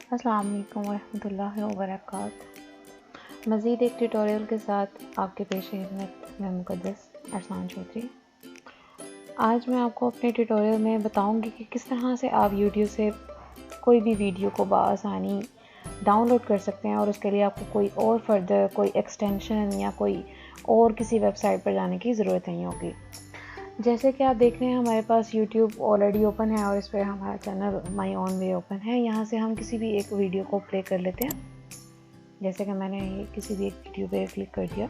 अस्सलाम वालेकुम वरहमतुल्लाहि वबरकातुहू। मज़ीद एक ट्यूटोरियल के साथ आपके पेश खिदमत मैं मुक़द्दस अरसान चौधरी। आज मैं आपको अपने ट्यूटोरियल में बताऊंगी कि किस तरह से आप यूट्यूब से कोई भी वीडियो को बआसानी डाउनलोड कर सकते हैं और उसके लिए आपको कोई और फर्दर कोई एक्सटेंशन या कोई और किसी वेबसाइट पर जाने की ज़रूरत नहीं होगी। जैसे कि आप देख रहे हैं हमारे पास यूट्यूब ऑलरेडी ओपन है और इस पर हमारा channel my own way open है। यहाँ से हम किसी भी एक वीडियो को प्ले कर लेते हैं। जैसे कि मैंने किसी भी एक वीडियो पे क्लिक कर दिया।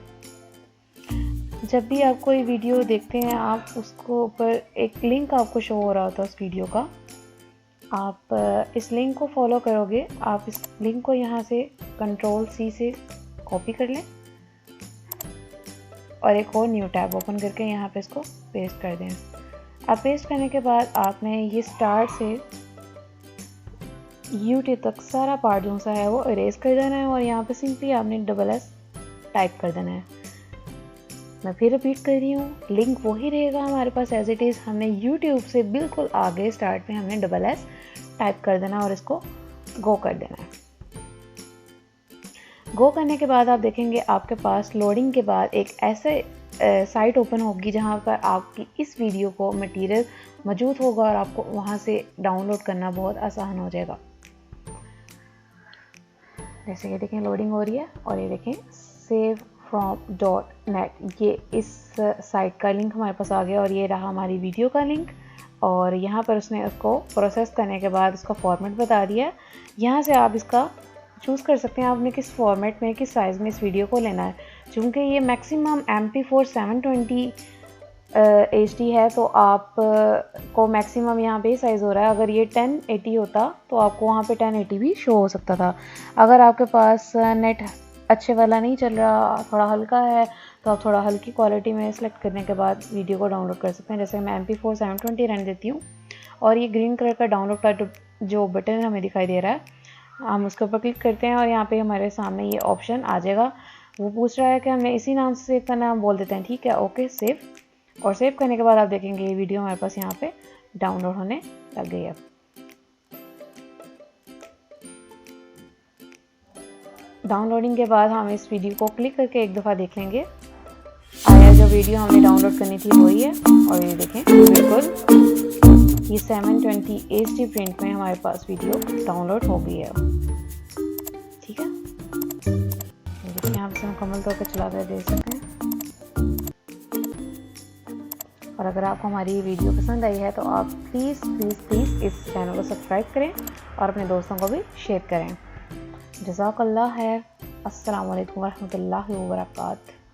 जब भी आप कोई वीडियो देखते हैं आप उसको ऊपर एक लिंक आपको शो हो रहा होता है उस वीडियो का। आप इस लिंक को फॉलो करोगे। आप इस लिंक को यहाँ से Ctrl+C से कॉपी कर लें और एक और न्यू टैब ओपन करके यहाँ पे इसको पेस्ट कर दें। अब पेस्ट करने के बाद आपने ये स्टार्ट से यूट्यूब तक सारा पार्ट जो सा है वो इरेज कर देना है और यहाँ पे सिंपली आपने SS टाइप कर देना है। मैं फिर रिपीट कर रही हूँ, लिंक वही रहेगा हमारे पास एज इट इज़। हमने यूट्यूब से बिल्कुल आगे स्टार्ट में हमने SS टाइप कर देना और इसको गो कर देना है। गो करने के बाद आप देखेंगे आपके पास लोडिंग के बाद एक ऐसे साइट ओपन होगी जहां पर आपकी इस वीडियो को मटेरियल मौजूद होगा और आपको वहां से डाउनलोड करना बहुत आसान हो जाएगा। जैसे कि देखें लोडिंग हो रही है और ये देखें savefrom.net, ये इस साइट का लिंक हमारे पास आ गया और ये रहा हमारी वीडियो का लिंक। और यहाँ पर उसने उसको प्रोसेस करने के बाद उसका फॉर्मेट बता दिया। यहाँ से आप इसका चूज़ कर सकते हैं आपने किस फॉर्मेट में किस साइज़ में इस वीडियो को लेना है। चूँकि ये मैक्सिमम MP4 720 HD है तो आप को मैक्सिमम यहाँ पे साइज़ हो रहा है। अगर ये 1080 होता तो आपको वहाँ पे 1080 भी शो हो सकता था। अगर आपके पास नेट अच्छे वाला नहीं चल रहा, थोड़ा हल्का है, तो आप थोड़ा हल्की क्वालिटी में सेलेक्ट करने के बाद वीडियो को डाउनलोड कर सकते हैं। जैसे मैं MP4 720 रहने देती हूँ और ये ग्रीन कलर का डाउनलोड का जो बटन हमें दिखाई दे रहा है हम उसके ऊपर क्लिक करते हैं और यहाँ पे हमारे सामने ये ऑप्शन आ जाएगा। वो पूछ रहा है कि हमें इसी नाम से सेव करना है, हम बोल देते हैं ठीक है ओके सेव। और सेव करने के बाद आप देखेंगे ये वीडियो हमारे पास यहाँ पे डाउनलोड होने लग गई है। डाउनलोडिंग के बाद हम इस वीडियो को क्लिक करके एक दफ़ा देख लेंगे आया जो वीडियो हमने डाउनलोड करनी थी वही है। और ये देखें बिल्कुल ये 720 HD प्रिंट में हमारे पास वीडियो डाउनलोड हो गई है। ठीक है, देखिए यहाँ से मुकम्मल तौर पर चला कर देख सकते हैं। और अगर आपको हमारी ये वीडियो पसंद आई है तो आप प्लीज़ इस चैनल को सब्सक्राइब करें और अपने दोस्तों को भी शेयर करें। जज़ाकल्लाह खैर। अस्सलाम वालेकुम वरहमतुल्लाहि वबरकातुहू।